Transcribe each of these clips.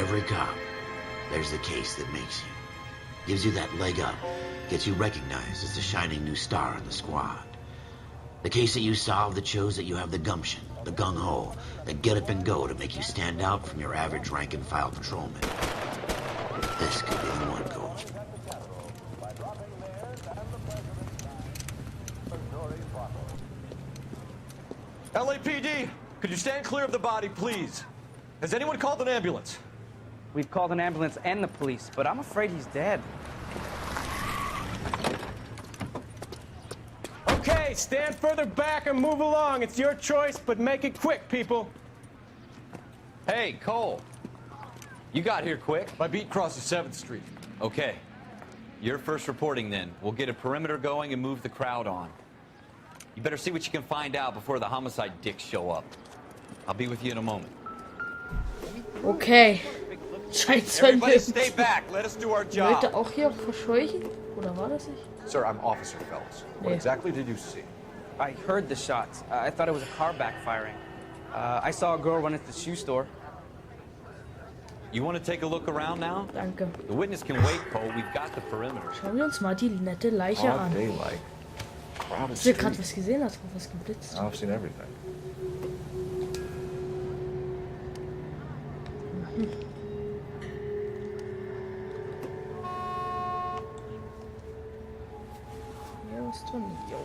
every cop, there's the case that makes you. Gives you that leg up, gets you recognized as the shining new star in the squad. The case that you solve that shows that you have the gumption, the gung-ho, the get up and go to make you stand out from your average rank-and-file patrolman. This could be the one, Cole. LAPD, could you stand clear of the body, please? Has anyone called an ambulance? We've called an ambulance and the police, but I'm afraid he's dead. Okay, stand further back and move along. It's your choice, but make it quick, people. Hey, Cole. You got here quick. My beat crosses 7th Street. Okay. You're first reporting then. We'll get a perimeter going and move the crowd on. You better see what you can find out before the homicide dicks show up. I'll be with you in a moment. Okay. Scheiße. Everybody stay back. Let us do our job. Leute auch hier verscheuchen? Oder war das nicht? Sir, I'm Officer Phelps. What Yeah. exactly did you see? I heard the shots. I thought it was a car backfiring. I saw a girl run into the shoe store. You want to take a look around now? Danke. The witness can wait, Cole. We've got the perimeter. Schauen wir uns mal die nette Leiche Broad an. daylight. Crowded Hast du gerade street. was gesehen? Hast du was geblitzt? I've seen everything. Ja, was drin? Jo.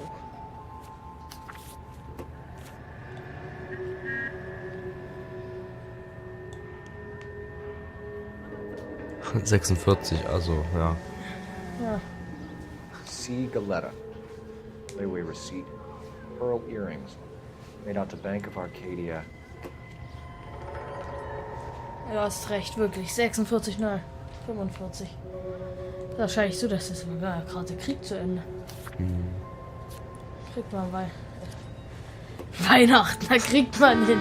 Hm. 46, also ja. Ja. C. Galetta. Layaway receipt. Pearl earrings. Made out to Bank of Arcadia. Du hast recht, wirklich. 46, nein. 45. Wahrscheinlich so, dass das war gerade der Krieg zu Ende. Kriegt man Weihnachten, da kriegt man in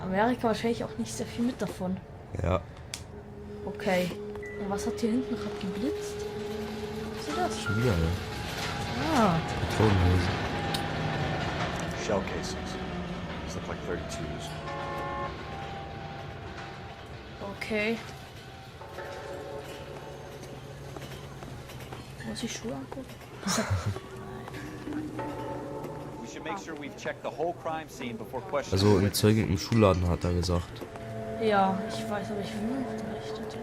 Amerika wahrscheinlich auch nicht sehr viel mit davon. Ja. Okay. Und was hat hier hinten gerade geblitzt? Was ist das? Schon wieder, ja. Ah, Patronenhülse. Shell casings. These look like 32s. okay. Muss ich Schuhe angucken? We should make sure we've checked the whole crime scene before questioning. Also ein Zeuge im Schuhladen hat er gesagt. Ja, ich weiß, aber ich will vielleicht weg.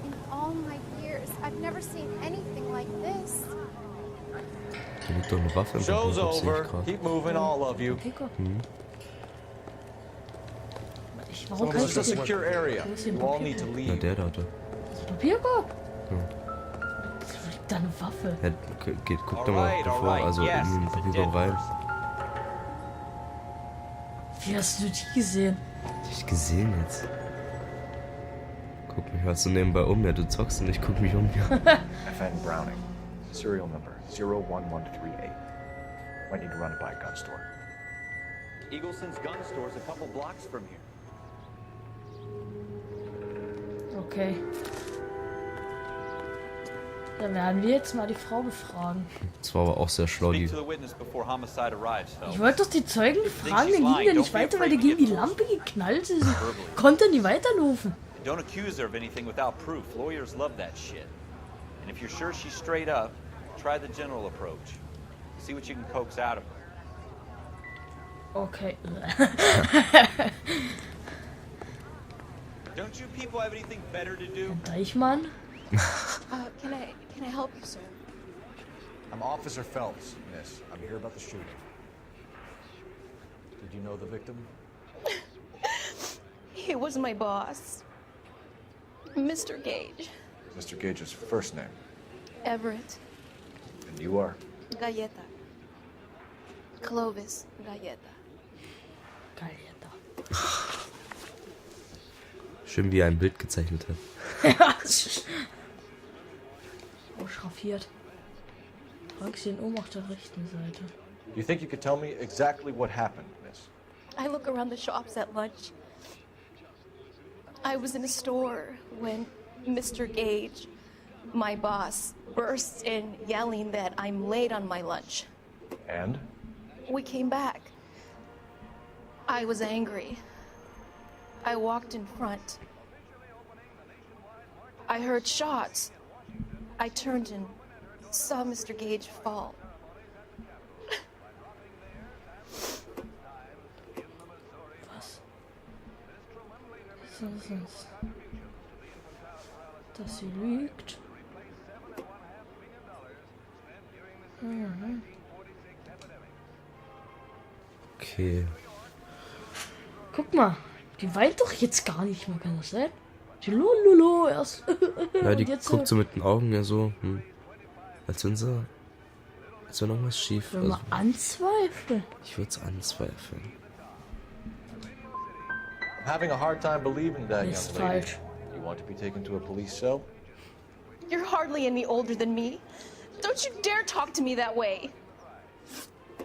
In all my years, I've never seen anything like this. Da liegt doch eine Waffe im Show's Hintergrund, sehe over. ich gerade. Keep moving, all of you. Pico. So Warum kann this ich is a das nicht? secure area. Wo ist hier ein You all need to Papierkorb? Na, leave. der da hatte. Papierkorb? Ja. Da eine Waffe. Ja, guck doch mal bevor, also in den Papierkorb rein. Wie hast du die gesehen? Hab ich gesehen jetzt. Guck mich, hörst du nebenbei um, ja, du zockst und ich guck mich um, ja. FN Browning. Serial number 01138. Might need to run it by a gun store. Eagleson's gun store's a couple blocks from here. Okay. Dann werden wir jetzt mal die Frau befragen. Das war aber auch sehr schlau, die. Speak to the witness before homicide arrives, Phelps. Ich wollte doch die Zeugen fragen, dann ging der nicht weiter, weil der gegen die Lampe geknallt ist. Konnte nicht weiterlaufen. Don't accuse her of anything without proof. Lawyers love that shit. And if you're sure she's straight up, try the general approach. See what you can coax out of her. Okay. Don't you people have anything better to do? Deichmann? Can I help you, sir? I'm Officer Phelps, miss. I'm here about the shooting. Did you know the victim? He was my boss, Mr. Gage. Mr. Gage's first name. Everett. And you are? Galleta. Clovis Galleta. Galleta. Schön, wie er ein Bild gezeichnet hat. Oh, schraffiert. Fragst ihn um auf der rechten Seite. You think you could tell me exactly what happened, miss? I look around the shops at lunch. I was in a store when Mr. Gage, my boss, bursts in yelling that I'm late on my lunch. And? We came back. I was angry. I walked in front. I heard shots. I turned and saw Mr. Gage fall. Was ist das? Dass sie lügt. Mhm. Okay. Guck mal, die weint doch jetzt gar nicht mehr, kann das sein? Die Lololo erst. Ja, die jetzt guckt so mit den Augen ja so, als wenn noch was schief. Wenn man anzweifelt. Ich würde es anzweifeln. I'm having a hard time believing that, Ist young lady. falsch. You want to be taken to a police cell? You're hardly any older than me. Don't you dare talk to me that way.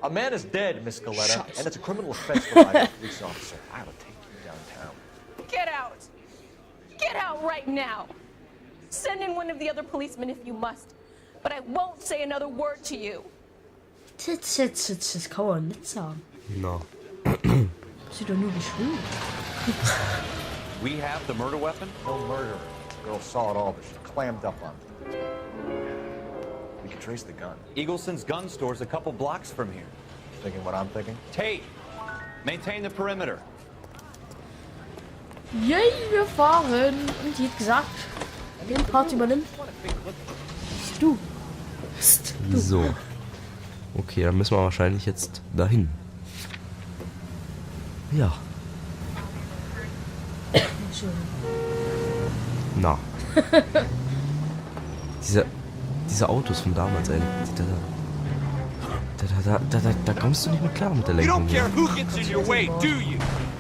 A man is dead, Miss Galetta, Scheiße. and it's a criminal offense to lie to a police officer. I will take you downtown. Get out. Get out right now. Send in one of the other policemen if you must. But I won't say another word to you. Das kann man nicht sagen. No. Sie doch nur geschrieben. We have the murder weapon? No murder. The girl saw it all, but she clammed up on it. We can trace the gun. Eagleson's gun store's a couple blocks from here. Thinking what I'm thinking? Tate, maintain the perimeter. Yay, wir fahren. Und die hat gesagt, den Part übernimmt. Du. So. Okay, dann müssen wir wahrscheinlich jetzt dahin. Ja. Na. Diese Autos von damals, ey. Da kommst du nicht mehr klar mit der Lenkung.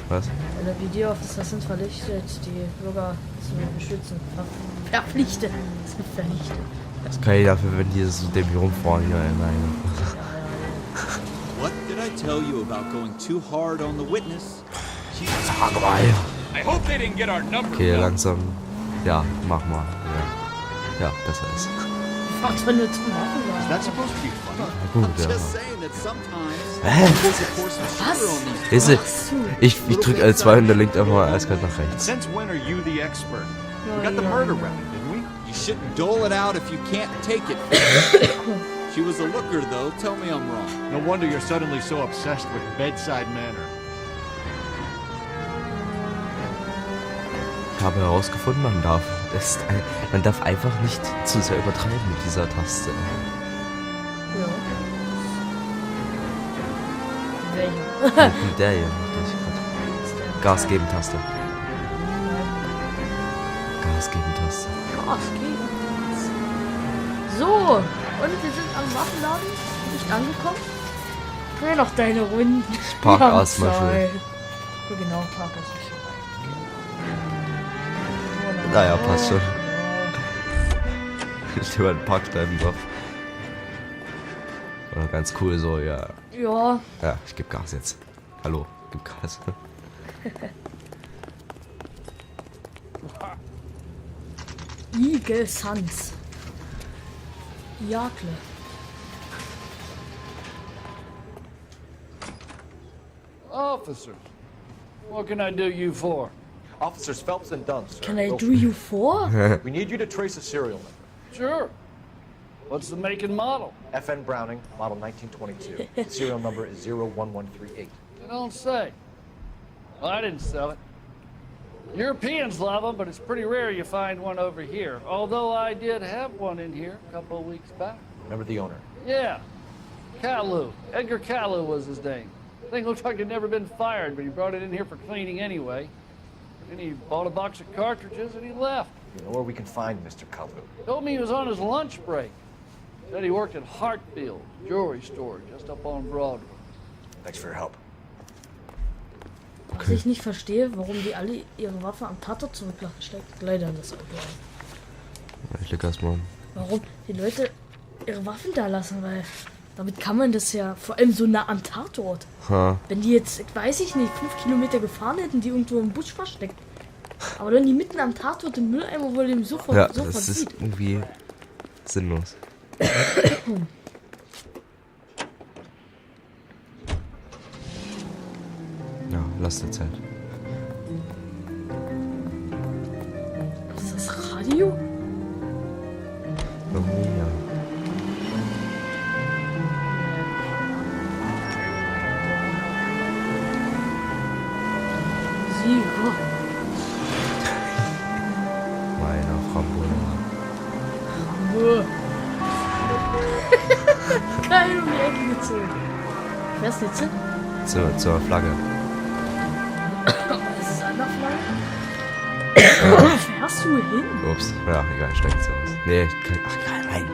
Was? Eine Videoofficer sind verpflichtet, die Bürger zu beschützen. Verpflichtet. Das ist verpflichtet. Das kann ich dafür, wenn die so dem hier rumfahren. Ja, nein. What did I tell you about going too hard on the witness? Sag mal. I hope they didn't get our number. Okay, langsam. Ja, mach mal. Ja, besser ist. Fragst, wenn du zu machen warst. That's supposed to be funny. Na gut, I'm ja. just saying that sometimes Hä? there's a course of sugar on these. Weißt du, ich drück L2 und der linkt einfach mal eiskalt nach rechts. Since when are you the expert? We got the murder weapon, didn't we? You shouldn't dole it out if you can't take it. She was a looker, though. Tell me I'm wrong. No wonder you're suddenly so obsessed with bedside manner. Ich habe herausgefunden, man darf einfach nicht zu sehr übertreiben mit dieser Taste. Ja. Welcher? Mit der hier. Das ist grad. Gas geben Taste. Gas geben Taste. Gas geben. So, und wir sind am Waffenladen. Nicht angekommen. Dreh noch deine Runden. Ich park erstmal schön. Ja, genau, park erstmal schön. Naja, passt schon. Ich über den Parkstreifen drauf. War ganz cool so, ja. Ja. Ja, ich geb Gas jetzt. Hallo, gib Gas. Eagle Suns. Jagle. Officers, what can I do you for? Officers Phelps and Dunn, sir. Can I Go do for it. you for? We need you to trace a serial number. Sure. What's the make and model? FN Browning, model 1922. The serial number is 01138. You don't say. Well, I didn't sell it. Europeans love them, but it's pretty rare you find one over here. Although I did have one in here a couple of weeks back. Remember the owner? Yeah. Kalu. Edgar Kalu was his name. Thing looked like he'd never been fired, but he brought it in here for cleaning anyway. Then he bought a box of cartridges and he left. You know where we can find Mr. Kalu? Told me he was on his lunch break. Said he worked at Hartfield, jewelry store, just up on Broadway. Thanks for your help. Was ich nicht verstehe, warum die alle ihre Waffe am Tatort zurücklassen, steckt leider in das Auto ein. Ich leg erstmal. Warum die Leute ihre Waffen da lassen, weil damit kann man das ja vor allem so nah am Tatort. Ha. Wenn die jetzt, weiß ich nicht, 5 Kilometer gefahren hätten, die irgendwo im Busch versteckt. Aber dann die mitten am Tatort im Mülleimer, wo dem sofort Ja, sofort das ist sieht. irgendwie sinnlos. Ja, Plastikzeit. Was ist das, Radio? Irgendwie, ja. Sieger. Meiner Frambola. Geil um die Ecke gezogen. Fährst du jetzt hin? Zur Flagge. Was ist an der Flagge? Fährst du hin? Ups, ja, egal, steigt so aus. Nee, egal, nein.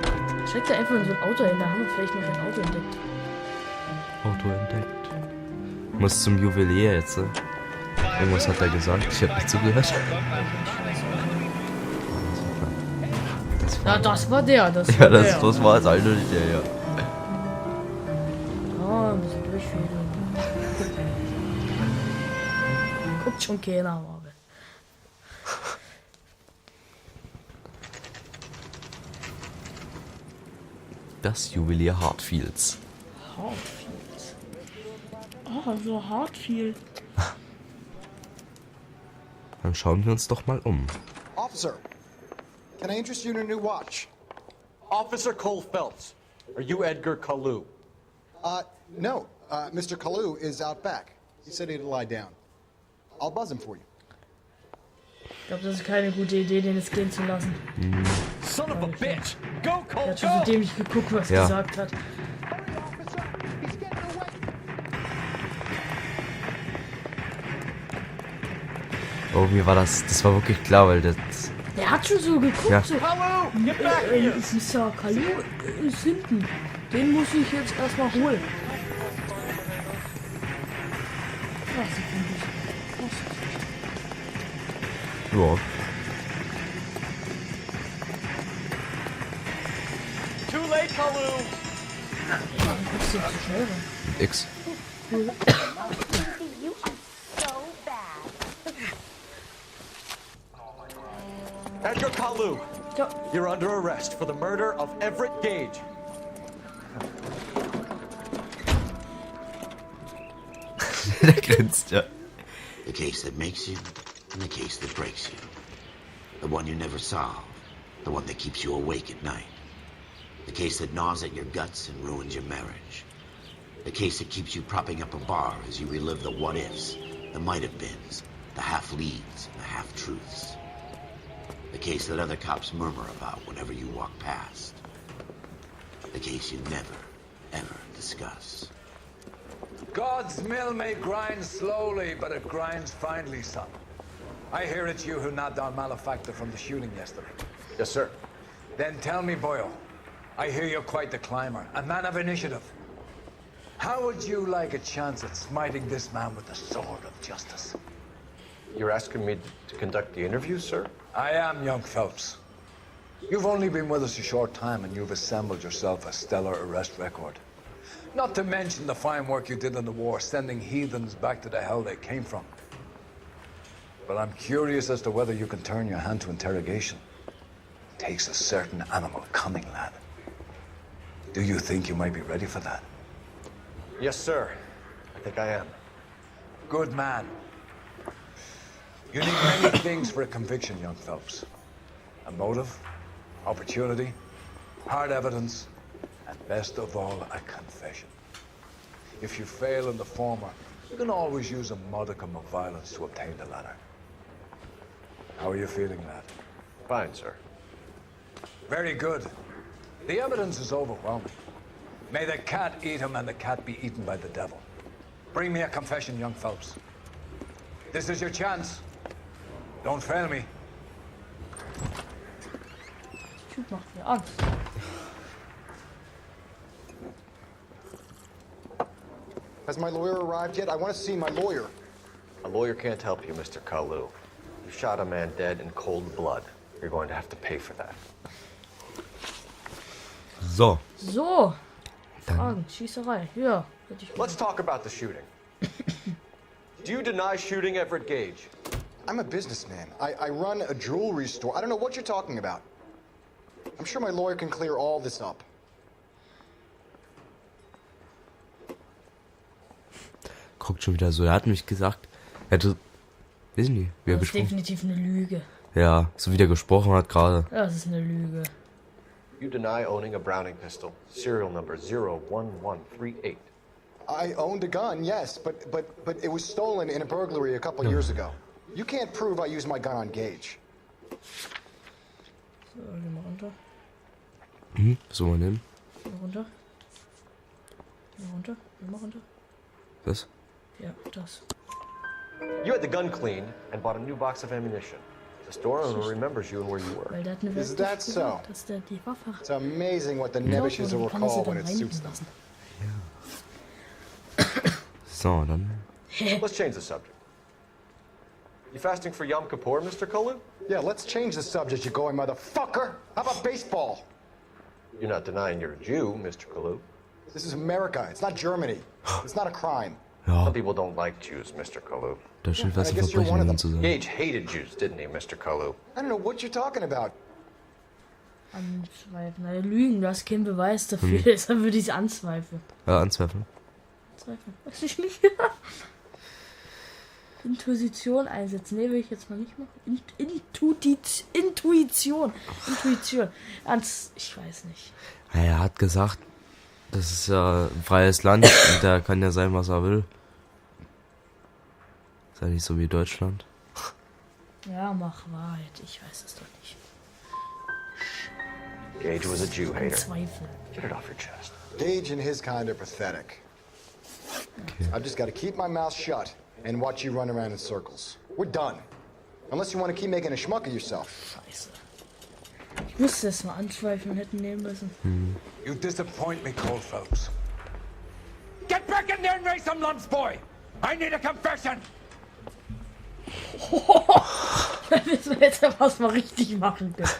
Steigt da einfach in so ein Auto hin, da haben wir vielleicht noch ein Auto entdeckt. Auto entdeckt. Muss zum Juwelier jetzt. Irgendwas hat er gesagt, ich habe nicht zugehört. Ja, das war der, das Ja, war der. das war es eindeutig der, ja. Ja, ein bisschen durchfädeln. Guckt schon keiner, aber. Das Juwelier Hartfields. Hartfield. Oh, so Hartfield. Dann schauen wir uns doch mal um. Officer, can I interest you in a new watch? Officer Cole Phelps, are you Edgar Kalu? No. Mr. Kalu is out back. He said he'd lie down. I'll buzz him for you. Ich glaube, das ist keine gute Idee, den jetzt gehen zu lassen. Son of a bitch! Go, Er Cole, hat schon so go! dämlich geguckt, was Ja. gesagt hat. Oh, mir war das war wirklich klar, weil das... Der hat schon so geguckt, Ja. so. Dieser Kalu ist hinten. Den muss ich jetzt erstmal holen. Ach, sie finde ich. Ja. Too late, Kalu! Warum guckst du jetzt so schnell rein? Mit X. Edgar Kalu, Ja. you're under arrest for the murder of Everett Gage. Der grinst, ja. The case that makes you and the case that breaks you. The one you never solve, the one that keeps you awake at night. The case that gnaws at your guts and ruins your marriage. The case that keeps you propping up a bar as you relive the what-ifs, the might-have-beens, the half-leads, and the half-truths. The case that other cops murmur about whenever you walk past. The case you never, ever discuss. God's mill may grind slowly, but it grinds finely, son. I hear it's you who nabbed our malefactor from the shooting yesterday. Yes, sir. Then tell me, boyo, I hear you're quite the climber, a man of initiative. How would you like a chance at smiting this man with the sword of justice? You're asking me to conduct the interview, sir? I am, young Phelps. You've only been with us a short time and you've assembled yourself a stellar arrest record. Not to mention the fine work you did in the war, sending heathens back to the hell they came from. But I'm curious as to whether you can turn your hand to interrogation. It takes a certain animal cunning, lad. Do you think you might be ready for that? Yes, sir. I think I am. Good man. You need many things for a conviction, young Phelps. A motive, opportunity, hard evidence, and best of all, a confession. If you fail in the former, you can always use a modicum of violence to obtain the latter. How are you feeling, lad? Fine, sir. Very good. The evidence is overwhelming. May the cat eat him and the cat be eaten by the devil. Bring me a confession, young Phelps. This is your chance. Don't fail me. Typ macht mir Angst. Has my lawyer arrived yet? I want to see my lawyer. A lawyer can't help you, Mr. Kalu. You shot a man dead in cold blood. You're going to have to pay for that. So. So. Fragen, Schießerei. Ja. Let's talk about the shooting. Do you deny shooting Everett Gage? I'm a businessman. I run a jewelry store. I don't know what you're talking about. I'm sure my lawyer can clear all this up. Guckt schon wieder so. Er hat nämlich gesagt, Hätte. Wissen die, wie er Das ist gesprochen definitiv eine Lüge. Ja, so wie der gesprochen hat gerade. Das ist eine Lüge. You deny owning a Browning pistol. Serial number 01138. I owned a gun, yes, but it was stolen in a burglary a couple years ago. You can't prove I used my gun on Gage. So, gehen wir runter. Was soll man nehmen? Gehen wir runter. Gehen wir runter. Gehen wir runter. Was? Ja, das. You had the gun cleaned and bought a new box of ammunition. The store owner remembers you and where you were. Weil der hat eine Is Waffe that so? gesagt, dass der die Waffe hat. It's amazing what the Genau, nebbishes will kann man sie recall dann when it suits them. reinlassen. So, dann. Let's change the subject. You fasting for Yom Kippur, Mr. Kalu? Yeah, let's change the subject, you going motherfucker. How about baseball? You're not denying you're a Jew, Mr. Kalu. This is America. It's not Germany. It's not a crime. Ja, Some people don't like Jews, Mr. Kalu. da steht I was guess you're one of Verbrechen them. zu sein. Gage hated Jews, didn't he, Mr. Kalu? I don't know what you're talking about. Anzweifeln. Na, Lügen, du hast keinen Beweis dafür, deshalb würde ich es anzweifeln. Anzweifeln. Anzweifeln. Weiß ich nicht. Intuition einsetzen. Nee, will ich jetzt mal nicht machen. Intuition. Ich weiß nicht. Er hat gesagt, das ist ja ein freies Land und der kann ja sein, was er will. Ist ja nicht so wie Deutschland. Ja, mach Wahrheit. Ich weiß es doch nicht. Gage was a Jew hater. Zweifel. Get it off your chest. Gage and his kind are pathetic. I've just got to keep my mouth shut and watch you run around in circles. We're done. Unless you want to keep making a schmuck of yourself. Scheiße. Ich wusste, dass wir anzweifeln hätten nehmen müssen. You disappoint me, Cole Phelps. Get back in there and raise some lumps, boy! I need a confession! Dann wissen wir jetzt, was wir richtig machen können.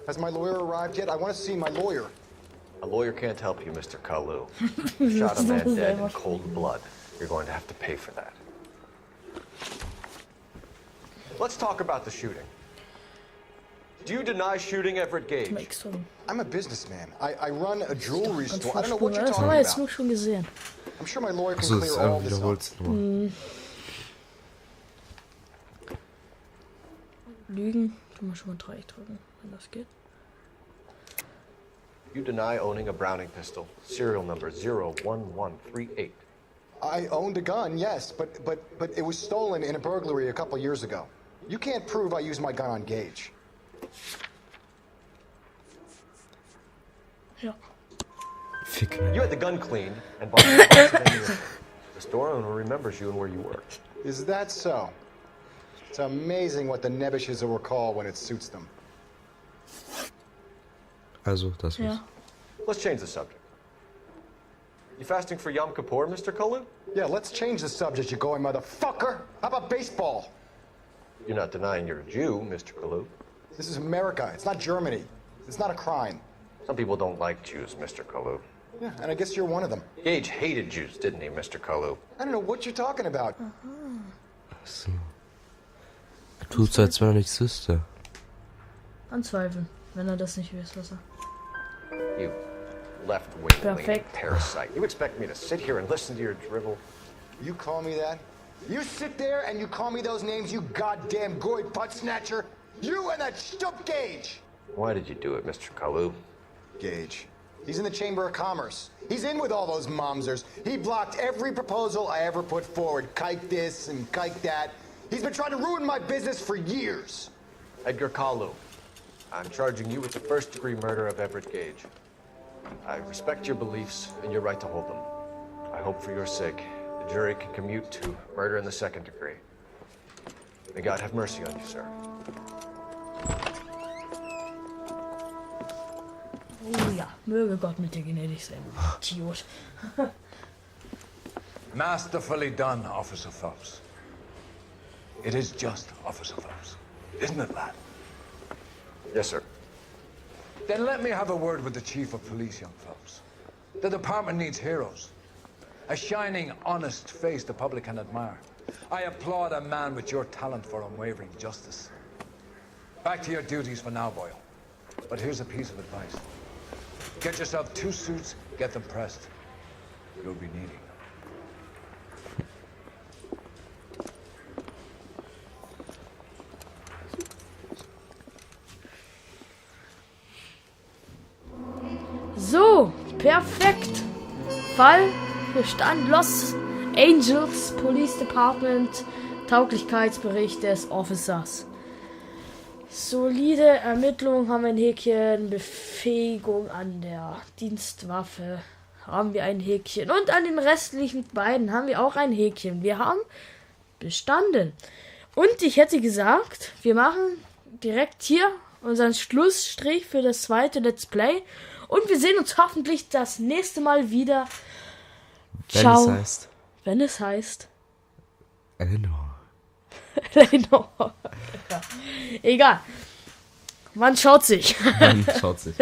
Has my lawyer arrived yet? I want to see my lawyer. A lawyer can't help you, Mr. Kalu. You shot a man dead in cold blood. You're going to have to pay for that. Let's talk about the shooting. Do you deny shooting Everett Gage? I'm a businessman. I run a jewelry store. I don't know what you're Das haben talking wir jetzt about. nur schon gesehen. I'm sure my lawyer can Achso, clear das all this up. wiederholt's nur. Lügen. Kann man schon mal Dreieck drücken, wenn das geht. You deny owning a Browning pistol. Serial number 01138. I owned a gun, yes, but it was stolen in a burglary a couple years ago. You can't prove I used my gun on Gage. Ja. Fick You had the gun cleaned and bought a box of ammunition. The store owner remembers you and where you were. Is that so? It's amazing what the nebbishes will recall when it suits them. Also, das war's. Let's change the subject. You fasting for Yom Kippur, Mr. Kalu? Yeah, let's change the subject, you going motherfucker. How about baseball? You're not denying you're a Jew, Mr. Kalu. This is America. It's not Germany. It's not a crime. Some people don't like Jews, Mr. Kalu. Yeah, and I guess you're one of them. Gage hated Jews, didn't he, Mr. Kalu? I don't know what you're talking about. So. Er tut so, als wenn er nichts wüsste. Anzweifeln, wenn er das nicht weiß, was er. You left-wing Perfect. parasite. You expect me to sit here and listen to your drivel? You call me that? You sit there and you call me those names, you goddamn goy butt snatcher? You and that stup Gage! Why did you do it, Mr. Kalu? Gage. He's in the Chamber of Commerce. He's in with all those momsers. He blocked every proposal I ever put forward. Kike this and kike that. He's been trying to ruin my business for years. Edgar Kalu, I'm charging you with the first-degree murder of Everett Gage. I respect your beliefs and your right to hold them. I hope for your sake the jury can commute to murder in the second degree. May God have mercy on you, sir. Oh ja, möge Gott mit dir gnädig sein. Idiot. Masterfully done, Officer Phelps. It is just Officer Phelps, isn't it, lad? Yes, sir. Then let me have a word with the Chief of Police, young Phelps. The department needs heroes. A shining, honest face the public can admire. I applaud a man with your talent for unwavering justice. Back to your duties for now, Boyle. But here's a piece of advice. Get yourself 2 suits, get them pressed. you'll be needing. So, perfekt. Fall bestand Los Angeles Police Department. Tauglichkeitsbericht des Officers. Solide Ermittlung, haben wir ein Häkchen. Befähigung an der Dienstwaffe haben wir ein Häkchen. Und an den restlichen beiden haben wir auch ein Häkchen. Wir haben bestanden. Und ich hätte gesagt, wir machen direkt hier unseren Schlussstrich für das zweite Let's Play. Und wir sehen uns hoffentlich das nächste Mal wieder. Ciao. Wenn es heißt. Eleanor. Eleanor. Ja. Egal. Man schaut sich. Man schaut sich.